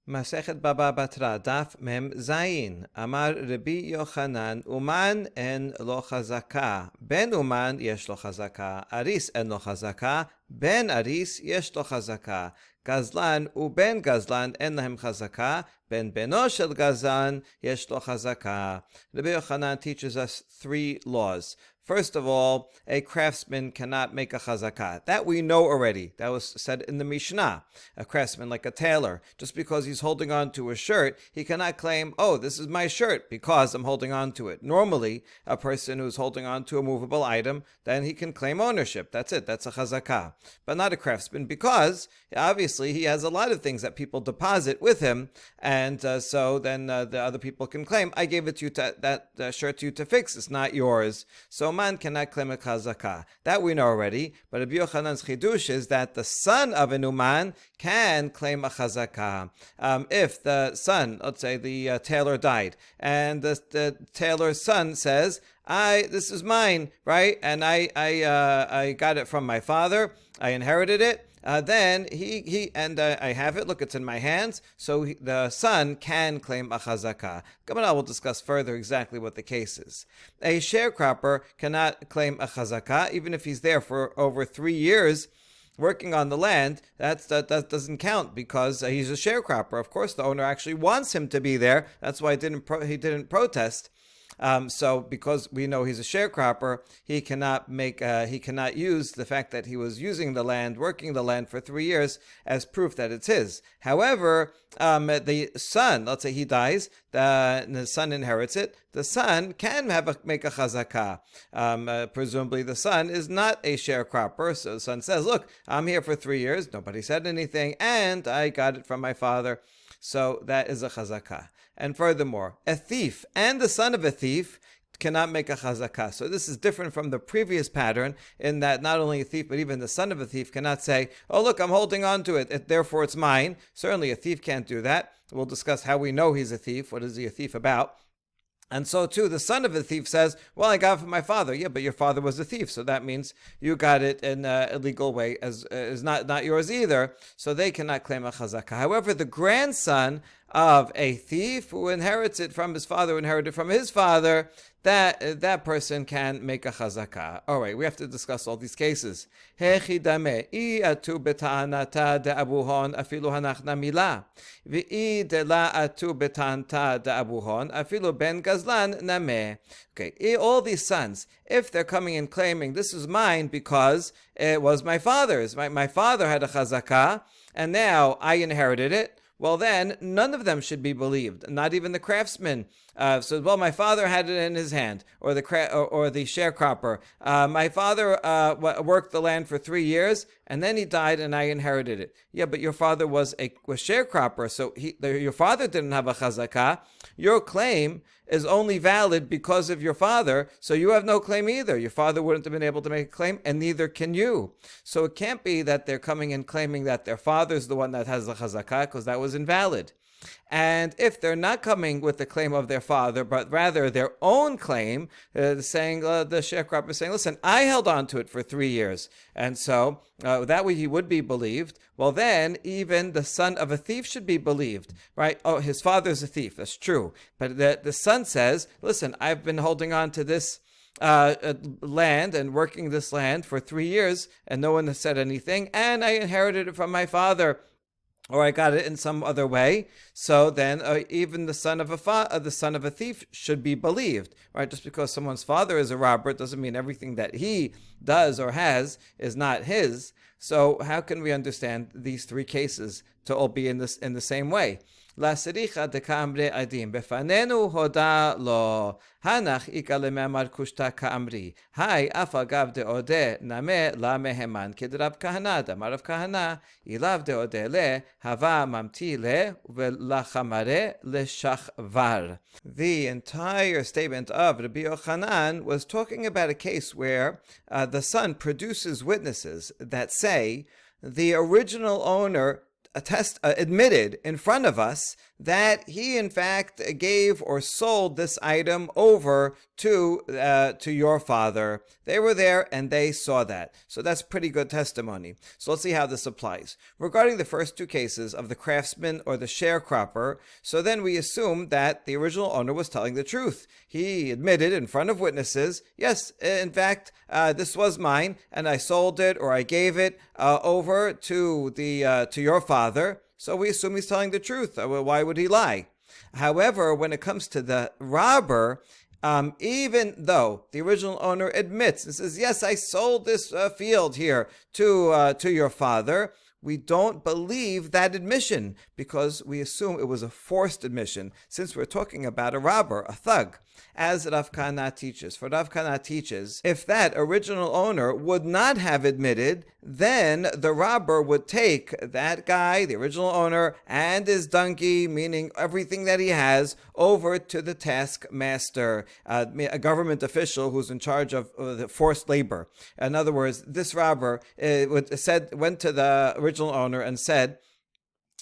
Masechet Baba Batra, Daf Mem Zayin. Amar Rabbi Yochanan, Uman en lo chazaka. Ben Uman yesh lo chazaka. Aris en lo chazaka. Ben Aris yesh lo chazaka. Gazlan uben Gazlan en lahem chazaka. Ben beno shel Gazlan yesh lo chazaka. Rabbi Yochanan teaches us three laws. First of all, a craftsman cannot make a chazakah. That we know already. That was said in the Mishnah. A craftsman, like a tailor, just because he's holding on to a shirt, he cannot claim, oh, this is my shirt because I'm holding on to it. Normally, a person who's holding on to a movable item, then he can claim ownership. That's it. That's a chazakah. But not a craftsman, because obviously he has a lot of things that people deposit with him, and so then the other people can claim, I gave it to you that shirt to you to fix. It's not yours. So man cannot claim a chazakah. That we know already. But Rabbi Yochanan's chidush is that the son of an uman can claim a chazakah. If the son, let's say the tailor died, and the tailor's son says, this is mine, right? And I got it from my father. I inherited it. Then I have it. Look, it's in my hands. So the son can claim a chazakah. Gemara will discuss further exactly what the case is. A sharecropper cannot claim a chazakah, even if he's there for over 3 years working on the land. That doesn't count because he's a sharecropper. Of course, the owner actually wants him to be there. That's why he didn't protest. So because we know he's a sharecropper, he cannot use the fact that he was using the land, working the land for 3 years as proof that it's his. However, the son, let's say he dies, the son inherits it. The son can make a chazakah. Presumably the son is not a sharecropper, so the son says, look, I'm here for 3 years, nobody said anything, and I got it from my father. So that is a chazakah. And furthermore, a thief and the son of a thief cannot make a chazakah. So this is different from the previous pattern in that not only a thief, but even the son of a thief cannot say, oh, look, I'm holding on to it, therefore it's mine. Certainly a thief can't do that. We'll discuss how we know he's a thief. What is he a thief about? And so too, the son of the thief says, well, I got it from my father. Yeah, but your father was a thief. So that means you got it in an illegal way as is not yours either. So they cannot claim a chazakah. However, the grandson of a thief who inherits it from his father, inherited from his father, that person can make a chazakah. All right, we have to discuss all these cases. Hechidame atu betanata de abuhon afilu hanachna mila, vi de la atu betanta de abuhon afilu ben gazlan name. Okay, all these sons, if they're coming and claiming this is mine because it was my father's, my father had a chazakah, and now I inherited it. Well, then none of them should be believed, not even the craftsman. Well, my father had it in his hand, or the sharecropper. My father worked the land for 3 years, and then he died, and I inherited it. Yeah, but your father was a sharecropper, so your father didn't have a chazakah. Your claim is only valid because of your father, so you have no claim either. Your father wouldn't have been able to make a claim, and neither can you. So it can't be that they're coming and claiming that their father's the one that has the chazakah, because that was invalid. And if they're not coming with the claim of their father, but rather their own claim, the sharecropper is saying, listen, I held on to it for 3 years. And so that way he would be believed. Well, then even the son of a thief should be believed, right? Oh, his father's a thief. That's true. But the son says, listen, I've been holding on to this land and working this land for 3 years, and no one has said anything, and I inherited it from my father, or I got it in some other way. So then, even the son of a thief should be believed, right? Just because someone's father is a robber doesn't mean everything that he does or has is not his. So how can we understand these 3 cases to all be in the same way? La sericha de kamre adim befanenu hoda lo hanach ikale memar kushta kamri hai afagav de ode name la meheman kedrav kahana damarav kahana ilav de ode le hava mamti le velachamare le shachvar. The entire statement of Rabbi Yochanan was talking about a case where the son produces witnesses that say the original owner admitted in front of us that he in fact gave or sold this item over to your father. They were there and they saw that. So that's pretty good testimony. So let's see how this applies. Regarding the first two cases of the craftsman or the sharecropper, so then we assume that the original owner was telling the truth. He admitted in front of witnesses, yes, in fact, this was mine, and I sold it or I gave it over to your father. So we assume he's telling the truth. Why would he lie? However, when it comes to the robber, even though the original owner admits and says, yes, I sold this field here to your father, we don't believe that admission because we assume it was a forced admission since we're talking about a robber, a thug. As Rav Kana teaches, for Rav Kana teaches, if that original owner would not have admitted, then the robber would take that guy, the original owner, and his donkey, meaning everything that he has, over to the taskmaster, a government official who's in charge of the forced labor. In other words, this robber went to the original owner and said,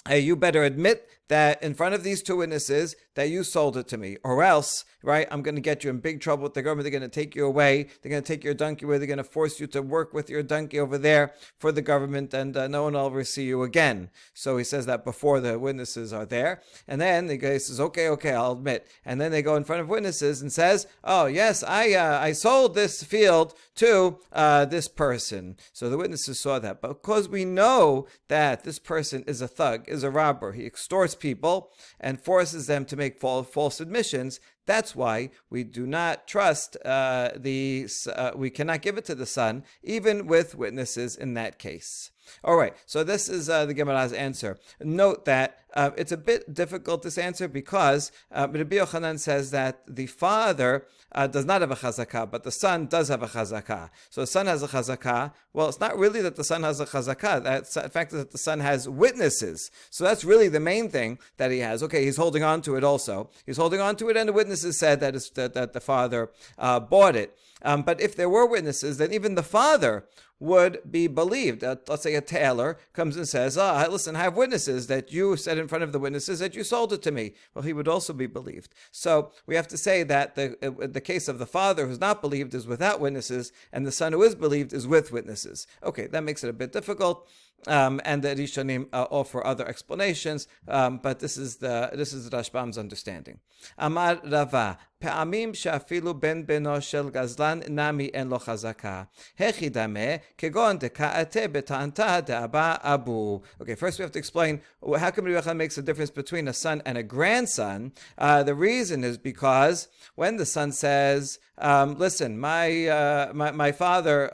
hey, you better admit that in front of these two witnesses that you sold it to me, or else, right, I'm going to get you in big trouble with the government. They're going to take you away. They're going to take your donkey away. They're going to force you to work with your donkey over there for the government, and no one will ever see you again. So he says that before the witnesses are there. And then the guy says, okay, I'll admit. And then they go in front of witnesses and says, oh, yes, I sold this field to this person. So the witnesses saw that. But because we know that this person is a thug, is a robber, he extorts people and forces them to make false admissions, that's why we do not trust we cannot give it to the son, even with witnesses in that case. All right, so this is the Gemara's answer. Note that it's a bit difficult, this answer, because Rabbi Yochanan says that the father does not have a chazakah, but the son does have a chazakah. So the son has a chazakah. Well, it's not really that the son has a chazakah. The fact is that the son has witnesses. So that's really the main thing that he has. Okay, he's holding on to it also. He's holding on to it, and the witnesses said that the father bought it. But if there were witnesses, then even the father would be believed. Let's say a tailor comes and says, listen, I have witnesses that you said in front of the witnesses that you sold it to me. Well, he would also be believed. So we have to say that the case of the father who's not believed is without witnesses, and the son who is believed is with witnesses. Okay, that makes it a bit difficult. And the Rishonim offer other explanations, but this is the Rashbam's understanding. Amar Rava, פעמים שאפילו בן בנו של גזלן נמי אין לו חזקה. הכי דמה, כגון דקאתה בטענתה דאבא אבו. Okay, first we have to explain how come Rabbi Yochanan makes a difference between a son and a grandson. The reason is because when the son says, listen, my father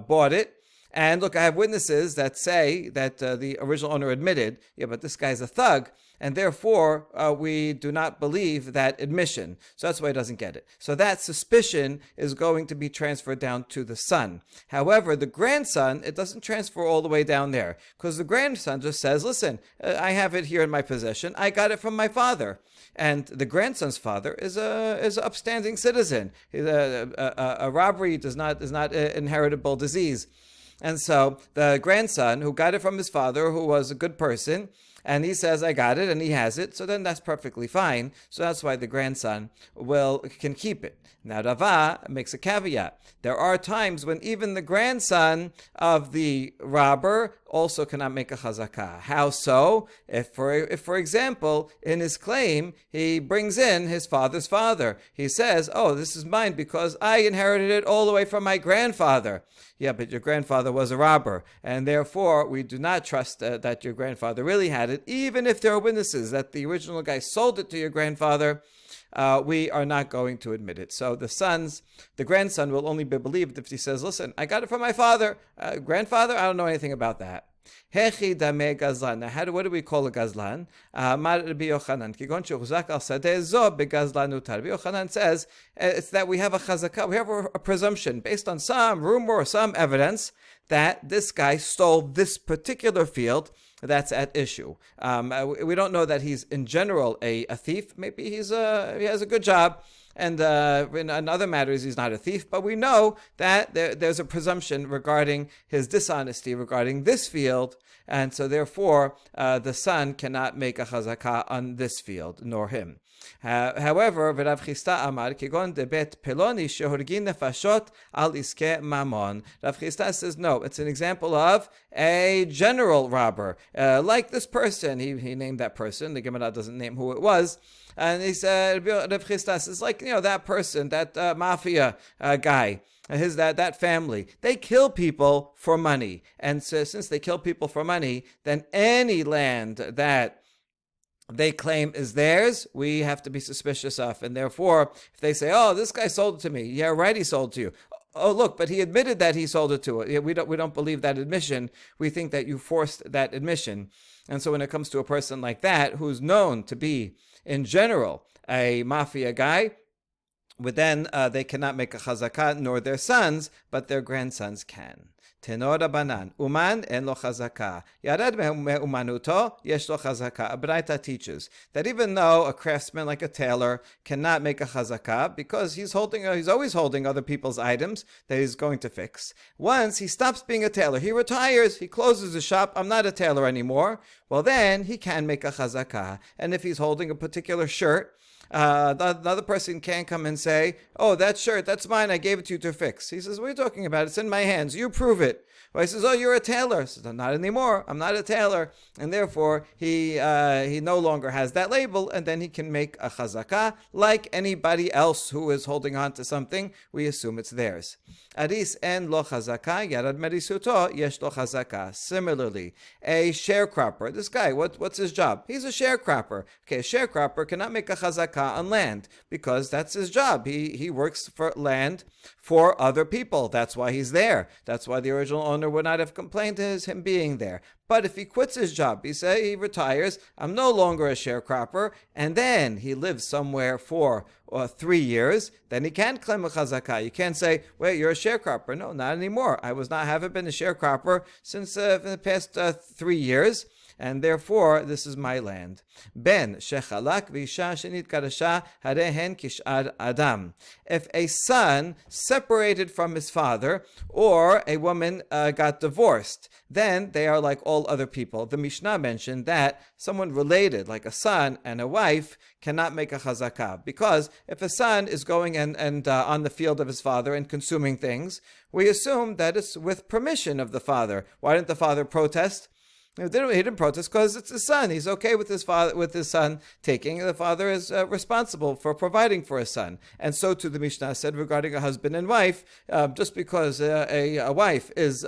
bought it, and look, I have witnesses that say that the original owner admitted, yeah, but this guy's a thug, and therefore we do not believe that admission. So that's why he doesn't get it. So that suspicion is going to be transferred down to the son. However, the grandson, it doesn't transfer all the way down there, because the grandson just says, listen, I have it here in my possession. I got it from my father. And the grandson's father is an upstanding citizen. A robbery is not an inheritable disease. And so the grandson who got it from his father, who was a good person, and he says, I got it, and he has it, so then that's perfectly fine. So that's why the grandson can keep it. Now Rava makes a caveat. There are times when even the grandson of the robber also cannot make a chazakah. How so? If for example, in his claim, he brings in his father's father. He says, oh, this is mine because I inherited it all the way from my grandfather. Yeah, but your grandfather was a robber, and therefore we do not trust that your grandfather really had it, even if there are witnesses that the original guy sold it to your grandfather. We are not going to admit it. So the grandson will only be believed if he says, listen, I got it from my father. Grandfather, I don't know anything about that. Hechi dame gazlan. Now, what do we call a gazlan? Mar Rabbi Yochanan. Kigon shechuzak al sadeh zo begazlan utar. Rabbi Yochanan says it's that we have a chazakah, we have a presumption based on some rumor or some evidence that this guy stole this particular field that's at issue. We don't know that he's in general a thief. Maybe he has a good job. And in other matters, he's not a thief. But we know that there's a presumption regarding his dishonesty regarding this field. And so therefore, the son cannot make a chazakah on this field, nor him. However, Rav Chisda Amar, Kegon debet peloni shehorgin nefashot al iske mamon. Rav Chisda says, no, it's an example of a general robber. Like this person, he named that person. The Gemara doesn't name who it was. And he said, Rav Chisda says, like, that person, that mafia guy, that family, they kill people for money. And so since they kill people for money, then any land that they claim is theirs, we have to be suspicious of. And therefore, if they say, oh, this guy sold it to me. Yeah, right, he sold it to you. Oh, look, but he admitted that he sold it to it. We don't believe that admission. We think that you forced that admission. And so when it comes to a person like that, who's known to be, in general, a mafia guy, then they cannot make a chazakah, nor their sons, but their grandsons can. Tenor Rabbanan, Uman en lo chazakah. Yarad me'umanuto, yesh lo chazakah. A Braita teaches that even though a craftsman like a tailor cannot make a chazakah because he's always holding other people's items that he's going to fix. Once he stops being a tailor, he retires, he closes his shop, I'm not a tailor anymore. Well, then he can make a chazakah. And if he's holding a particular shirt, the other person can't come and say, oh, that shirt, that's mine, I gave it to you to fix. He says, what are you talking about? It's in my hands, you prove it. Well, he says, oh, you're a tailor. He says, not anymore, I'm not a tailor. And therefore, he no longer has that label, and then he can make a chazakah like anybody else who is holding on to something. We assume it's theirs. Aris en lo chazakah, yarad merisuto, yesh lo chazakah. Similarly, a sharecropper, this guy, what's his job? He's a sharecropper. Okay, a sharecropper cannot make a chazakah on land because that's his job. He works for land for other people. That's why he's there. That's why the original owner would not have complained to him being there. But if he quits his job, he retires, I'm no longer a sharecropper, and then he lives somewhere for 3 years, then he can't claim a chazakah. You can't say, wait, you're a sharecropper. No, not anymore. Haven't been a sharecropper since the past 3 years. And therefore, this is my land. Ben shechalak v'isha shenit karasha harehen kish'ar adam. If a son separated from his father, or a woman got divorced, then they are like all other people. The Mishnah mentioned that someone related, like a son and a wife, cannot make a chazakah. Because if a son is going and on the field of his father and consuming things, we assume that it's with permission of the father. Why didn't the father protest? He didn't protest because it's his son. He's okay with his son taking. The father is responsible for providing for his son. And so too the Mishnah said regarding a husband and wife, just because a wife is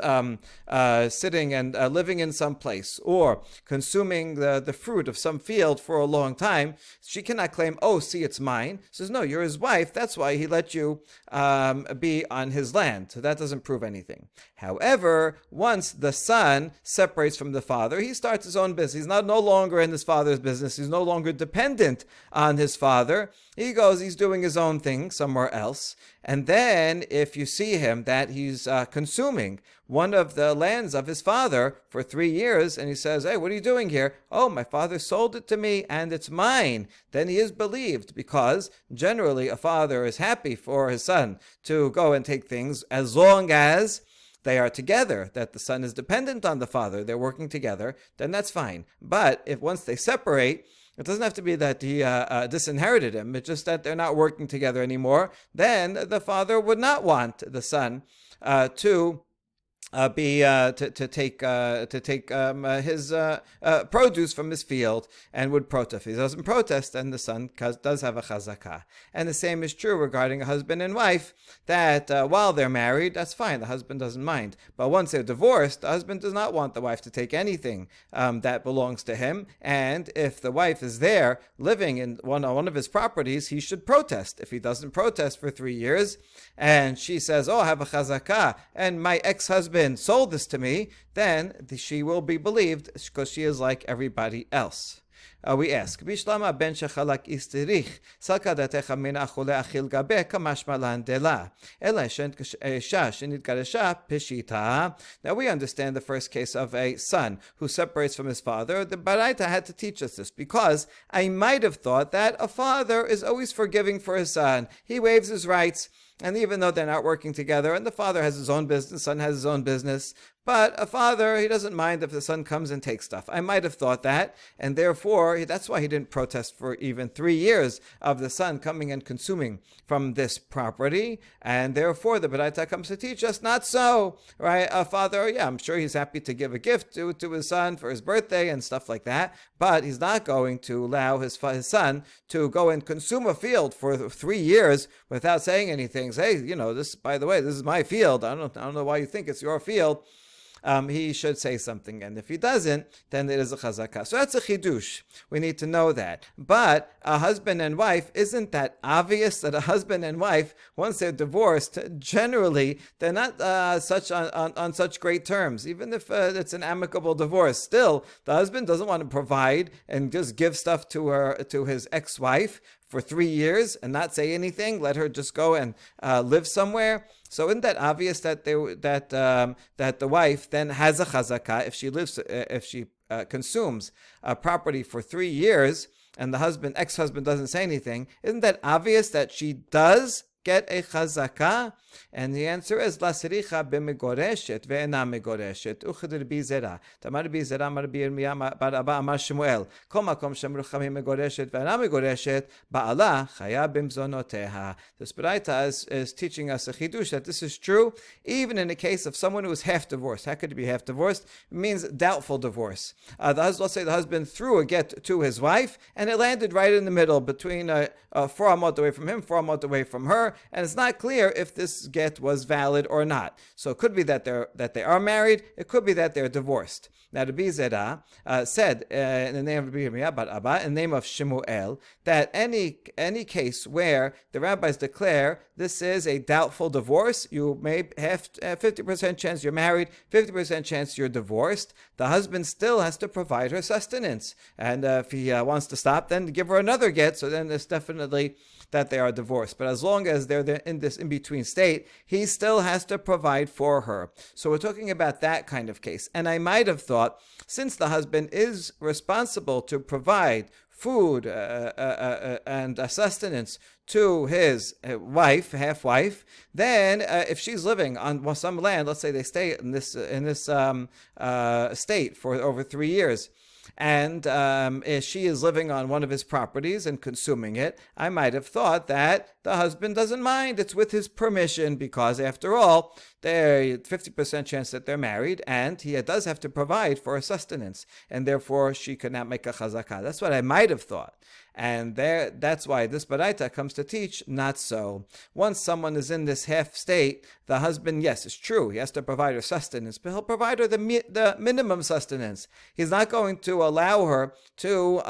sitting and living in some place or consuming the fruit of some field for a long time, she cannot claim, oh, see, it's mine. She says, no, you're his wife. That's why he let you be on his land. So that doesn't prove anything. However, once the son separates from the father, he starts his own business. He's no longer in his father's business. He's no longer dependent on his father. He's doing his own thing somewhere else. And then if you see him that he's consuming one of the lands of his father for 3 years, and he says, hey, what are you doing here? Oh, my father sold it to me and it's mine. Then he is believed, because generally a father is happy for his son to go and take things as long as they are together, that the son is dependent on the father, they're working together, then that's fine. But if once they separate, it doesn't have to be that he disinherited him, it's just that they're not working together anymore, then the father would not want the son to take his produce from his field, and would protest. If he doesn't protest, then the son does have a chazakah. And the same is true regarding a husband and wife, that while they're married, that's fine, the husband doesn't mind. But once they're divorced, the husband does not want the wife to take anything that belongs to him. And if the wife is there living in one of his properties, he should protest. If he doesn't protest for 3 years, and she says, oh, I have a chazakah, and my ex-husband sold this to me, then she will be believed because she is like everybody else. We ask, Bishlama ben shechalak istirich, salkadatecha min achule achil gabe, kamashma landela. Ela shen shenit garesha pishita. Now we understand the first case of a son who separates from his father. The Baraita had to teach us this because I might have thought that a father is always forgiving for his son. He waives his rights. And even though they're not working together, and the father has his own business, the son has his own business, but a father, he doesn't mind if the son comes and takes stuff. I might have thought that, and therefore, that's why he didn't protest for even 3 years of the son coming and consuming from this property, and therefore the Baraita comes to teach us, not so, right? A father, yeah, I'm sure he's happy to give a gift to his son for his birthday and stuff like that, but he's not going to allow his son to go and consume a field for 3 years without saying anything. Say, this, by the way, this is my field. I don't know why you think it's your field. He should say something, and if he doesn't, then it is a chazakah. So that's a chidush. We need to know that. But a husband and wife, isn't that obvious that a husband and wife, once they're divorced, generally they're not on such great terms. Even if it's an amicable divorce, still the husband doesn't want to provide and just give stuff to his ex-wife for 3 years and not say anything. Let her just go and live somewhere. So isn't that obvious that the wife then has a chazakah if she consumes a property for 3 years and the ex-husband doesn't say anything? Isn't that obvious that she does get a chazakah? And the answer is la siricha b'megoreshet ve'ena megoreshet uchad Rabbi Zera tamar Rabbi Zera amar Rabbi Yirmiyah bar Abba amar Shmuel kol makom shemru chamim megoreshet ve'ena megoreshet ba'ala chaya b'mzonoteha. The Baraita is teaching us a chidush that this is true even in the case of someone who is half divorced. How could he be half divorced? It means doubtful divorce. Let's say the husband threw a get to his wife and it landed right in the middle between 4 amot away from him, 4 amot away from her, and it's not clear if this get was valid or not. So it could be that they are married. It could be that they're divorced. Now, Rabbi Zera said in the name of Rabbi Yirmiyah bar Abba, in the name of Shmuel, that any case where the rabbis declare this is a doubtful divorce, you may have 50% chance you're married, 50% chance you're divorced. The husband still has to provide her sustenance, and if he wants to stop, then give her another get. So then there's definitely that they are divorced. But as long as they're in this in-between state, he still has to provide for her. So we're talking about that kind of case. And I might have thought, since the husband is responsible to provide food and sustenance to his wife, half-wife, then if she's living on some land, let's say they stay in this state for over 3 years, and if she is living on one of his properties and consuming it, I might have thought that the husband doesn't mind. It's with his permission because, after all, there's 50% chance that they're married, and he does have to provide for her sustenance, and therefore she could not make a chazakah. That's what I might have thought. And that's why this Baraita comes to teach, not so. Once someone is in this half state, the husband, yes, it's true, he has to provide her sustenance, but he'll provide her the minimum sustenance. He's not going to allow her to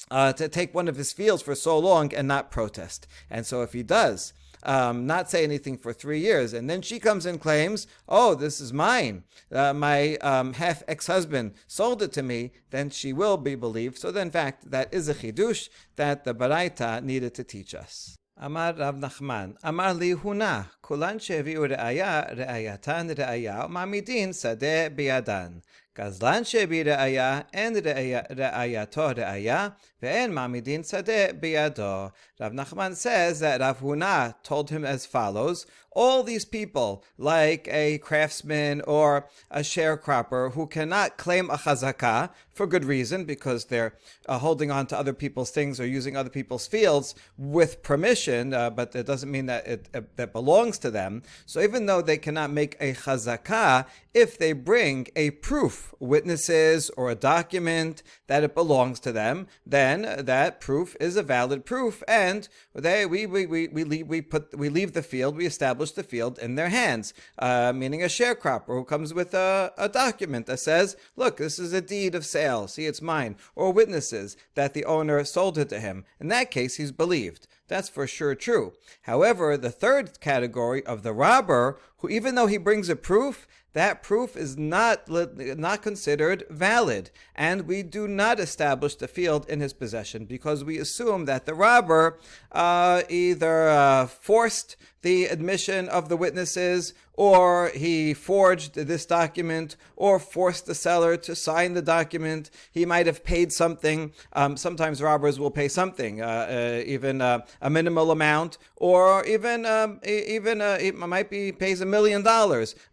to take one of his fields for so long and not protest. And so if he does not say anything for 3 years, and then she comes and claims, oh, this is mine, my half ex-husband sold it to me, then she will be believed. So then, in fact, that is a chidush that the Baraita needed to teach us. Amar Rav Nachman, Amar li huna, kulan shevi'u re'aya, re'ayatan re'aya, u'ma'amidin sadeh biyadan. Gazlan shebi re'aya, en re'ayato re'aya, ve'en ma'amidin sadeh biyado. Rav Nachman says that Rav Huna told him as follows: all these people, like a craftsman or a sharecropper who cannot claim a chazakah for good reason, because they're holding on to other people's things or using other people's fields with permission, but it doesn't mean that that belongs to them. So even though they cannot make a chazakah, if they bring a proof, witnesses or a document that it belongs to them, then that proof is a valid proof, and we leave the field, we establish the field in their hands, meaning a sharecropper who comes with a document that says, look, this is a deed of sale, see, it's mine, or witnesses that the owner sold it to him. In that case, he's believed. That's for sure true. However, the third category of the robber, who even though he brings a proof, that proof is not considered valid, and we do not establish the field in his possession because we assume that the robber either forced the admission of the witnesses, or he forged this document, or forced the seller to sign the document. He might have paid something. Sometimes robbers will pay something, even a minimal amount, or even it might be pays $1 million,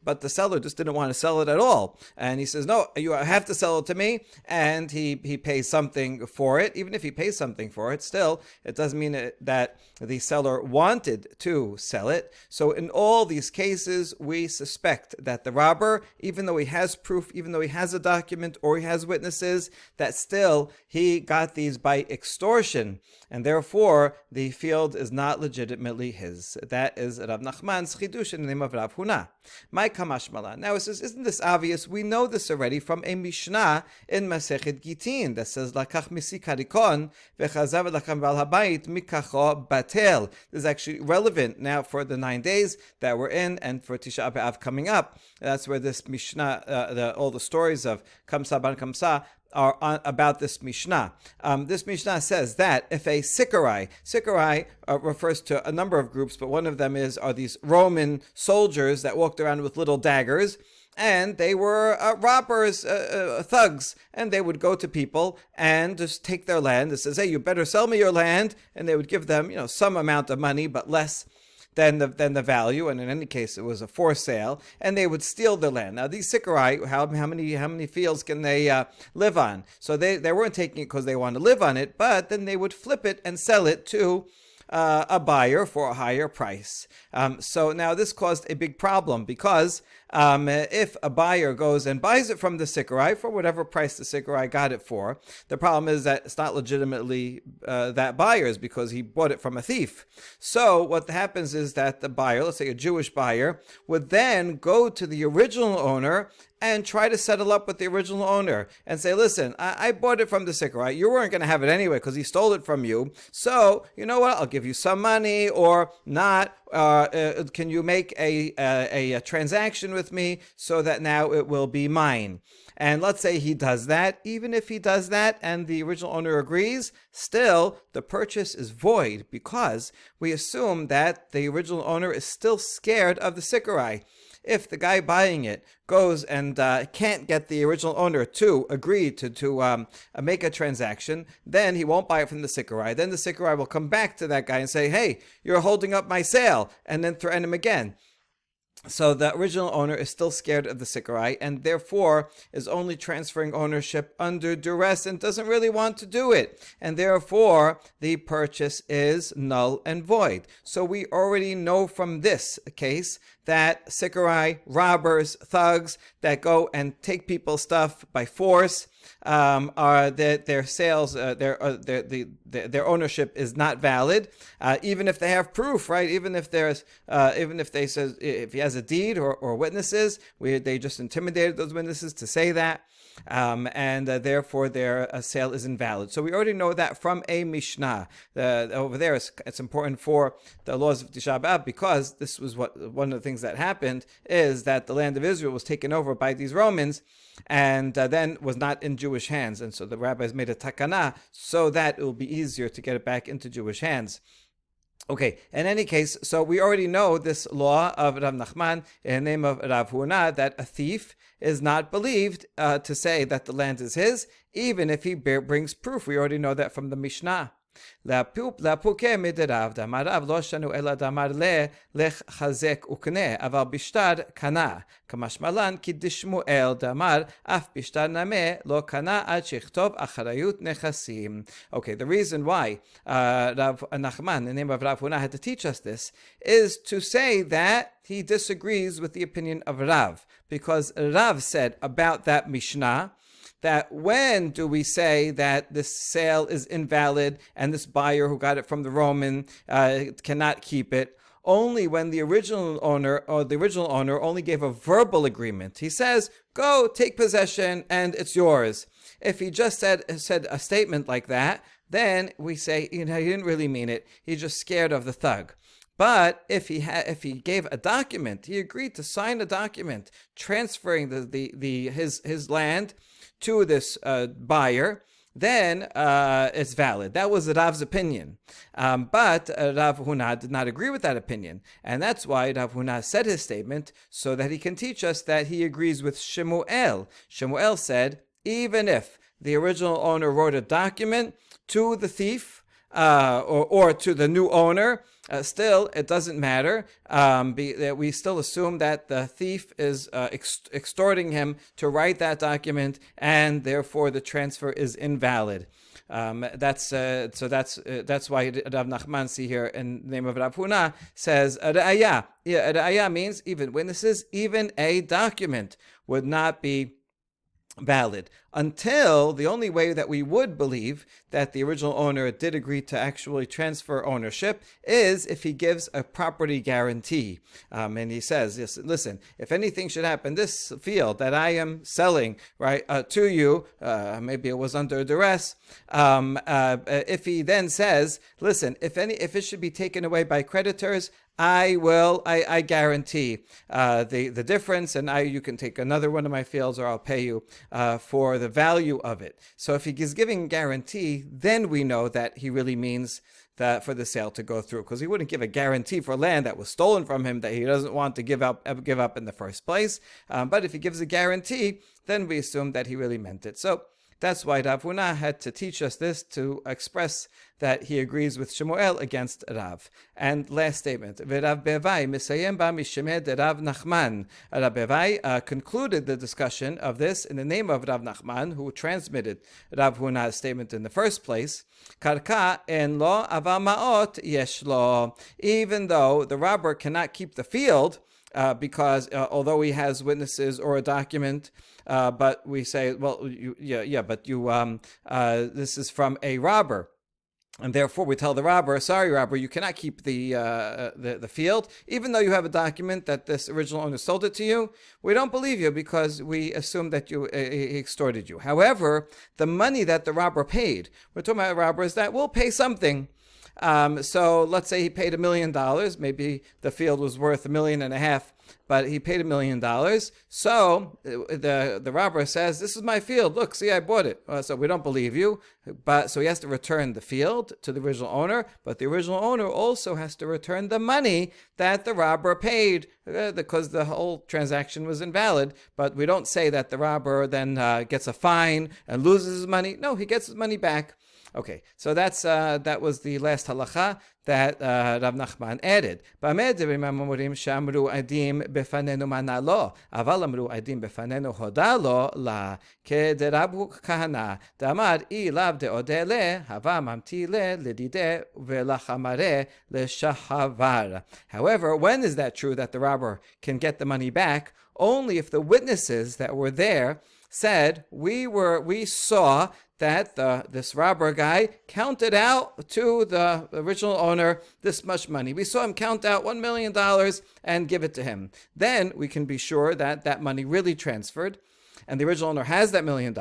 but the seller just didn't want to sell it at all, and he says, "No, you have to sell it to me," and he pays something for it. Even if he pays something for it, still it doesn't mean that the seller wanted to sell it. So in all these cases, we suspect that the robber, even though he has proof, even though he has a document or he has witnesses, that still he got these by extortion, and therefore the field is not legitimately his. That is Rav Nachman's chidush in the name of Rav Huna. My kamash malan. Now it says, isn't this obvious? We know this already from a Mishnah in Masechet Gitin that says, "Lakach misi karikon vechazav lakam bal habayit mikacho batel." This is actually relevant now for the 9 days that we're in, and for Tisha B'Av coming up. That's where this Mishnah, all the stories of Kamsa Bar Kamsa are about this Mishnah. This Mishnah says that if a Sicarai refers to a number of groups, but one of them are these Roman soldiers that walked around with little daggers, and they were robbers, thugs, and they would go to people and just take their land. It says, "Hey, you better sell me your land," and they would give them, some amount of money, but less than the value, and in any case, it was a for sale, and they would steal the land. Now, these Sicarai, how many fields can they live on? So they weren't taking it because they want to live on it, but then they would flip it and sell it to a buyer for a higher price. So now this caused a big problem because if a buyer goes and buys it from the Sicarai for whatever price the Sicarai got it for, the problem is that it's not legitimately that buyer's because he bought it from a thief. So what happens is that the buyer, let's say a Jewish buyer, would then go to the original owner and try to settle up with the original owner and say, "Listen, I bought it from the Sicarai. You weren't going to have it anyway because he stole it from you. So, you know what? I'll give you some money or not. Can you make a transaction with me so that now it will be mine?" And let's say he does that. Even if he does that and the original owner agrees, still the purchase is void because we assume that the original owner is still scared of the Sicarai. If the guy buying it goes and can't get the original owner to agree to make a transaction, then he won't buy it from the Sicarai. Then the Sicarai will come back to that guy and say, "Hey, you're holding up my sale," and then threaten him again. So the original owner is still scared of the Sicarai and therefore is only transferring ownership under duress and doesn't really want to do it. And therefore, the purchase is null and void. So we already know from this case that Sicarai, robbers, thugs that go and take people's stuff by force, are that their sales, their ownership is not valid, even if they have proof, right? Even if he has a deed or witnesses, they just intimidated those witnesses to say that. And therefore their sale is invalid. So we already know that from a Mishnah. Over there, it's important for the laws of Tisha B'Av because this was one of the things that happened is that the land of Israel was taken over by these Romans and then was not in Jewish hands. And so the rabbis made a takana so that it will be easier to get it back into Jewish hands. Okay, in any case, so we already know this law of Rav Nachman in the name of Rav Huna that a thief is not believed to say that the land is his, even if he brings proof. We already know that from the Mishnah. לפוקה מדרב דאמר רב לא שנו אלא דאמר לך חזק וקנה אבל בשטר קנה כמשמע לן כי דשמואל דאמר אף בשטר נמה לא קנה עד שיכתוב אחריות נכסים. Okay, the reason why Rav Nachman, in the name of Rav Huna, had to teach us this is to say that he disagrees with the opinion of Rav, because Rav said about that Mishnah that when do we say that this sale is invalid and this buyer who got it from the Roman cannot keep it? Only when the original owner only gave a verbal agreement. He says, "Go take possession and it's yours." If he just said a statement like that, then we say, he didn't really mean it. He's just scared of the thug. But if he gave a document, he agreed to sign a document transferring his land to this buyer, then it's valid. That was Rav's opinion. But Rav Huna did not agree with that opinion. And that's why Rav Huna said his statement, so that he can teach us that he agrees with Shemuel. Shemuel said, even if the original owner wrote a document to the thief, or to the new owner, still, it doesn't matter. We still assume that the thief is extorting him to write that document, and therefore the transfer is invalid. That's why Rav Nachman, see here in the name of Rav Huna, says Ra'aya. Yeah, Ra'aya means even witnesses, even a document would not be valid, until the only way that we would believe that the original owner did agree to actually transfer ownership is if he gives a property guarantee. And he says, yes, listen, if anything should happen, this field that I am selling, right, to you, maybe it was under duress, if he then says, listen, if it should be taken away by creditors, I guarantee the difference, and you can take another one of my fields, or I'll pay you for the value of it. So if he is giving guarantee, then we know that he really means that for the sale to go through, because he wouldn't give a guarantee for land that was stolen from him that he doesn't want to give up in the first place. But if he gives a guarantee, then we assume that he really meant it. So that's why Rav Huna had to teach us this, to express that he agrees with Shemuel against Rav. And last statement, Rav Bevai misayem ba mishemeh de Rav Nachman. Rav Bevai concluded the discussion of this in the name of Rav Nachman, who transmitted Rav Huna's statement in the first place. Karka en lo aval ma'ot yesh lo. Even though the robber cannot keep the field, because although he has witnesses or a document, but we say, well, this is from a robber. And therefore, we tell the robber, sorry, robber, you cannot keep the field, even though you have a document that this original owner sold it to you. We don't believe you because we assume that he extorted you. However, the money that the robber paid, we're talking about robbers that will pay something. So let's say he paid $1 million. Maybe the field was worth $1.5 million, but he paid $1 million. So the robber says, "This is my field. Look, see, I bought it." So we don't believe you. So he has to return the field to the original owner. But the original owner also has to return the money that the robber paid, because the whole transaction was invalid. But we don't say that the robber then gets a fine and loses his money. No, he gets his money back. Okay, so that was the last halacha that Rav Nachman added. However, when is that true that the robber can get the money back? Only if the witnesses that were there said, we saw that this robber guy counted out to the original owner this much money. We saw him count out $1 million and give it to him. Then we can be sure that that money really transferred, and the original owner has that $1 million.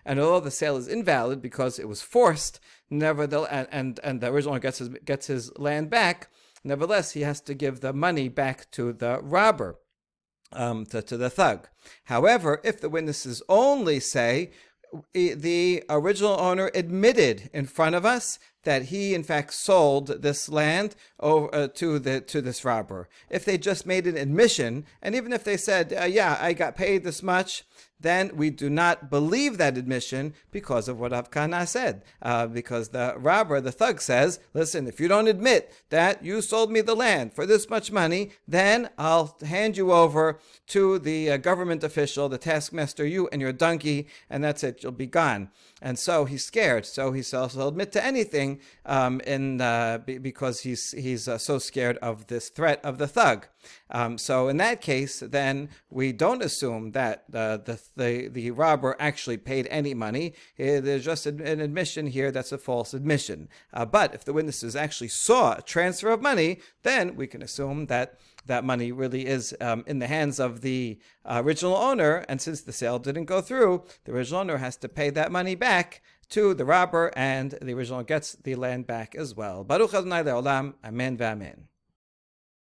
And although the sale is invalid because it was forced, nevertheless, and the original owner gets his land back, nevertheless he has to give the money back to the robber, to the thug. However, if the witnesses only say, the original owner admitted in front of us that he in fact sold this land to this robber. If they just made an admission, and even if they said, yeah, I got paid this much, then we do not believe that admission because of what Rav Kahana said. Because the robber, the thug, says, listen, if you don't admit that you sold me the land for this much money, then I'll hand you over to the government official, the taskmaster, you and your donkey, and that's it, you'll be gone. And so he's scared. So he'll admit to anything because he's so scared of this threat of the thug. So in that case, then we don't assume that the robber actually paid any money. There's just an admission here that's a false admission. But if the witnesses actually saw a transfer of money, then we can assume that that money really is in the hands of the original owner, and since the sale didn't go through, the original owner has to pay that money back to the robber, and the original gets the land back as well. Baruch Adonai Le'olam, Amen v'Amen.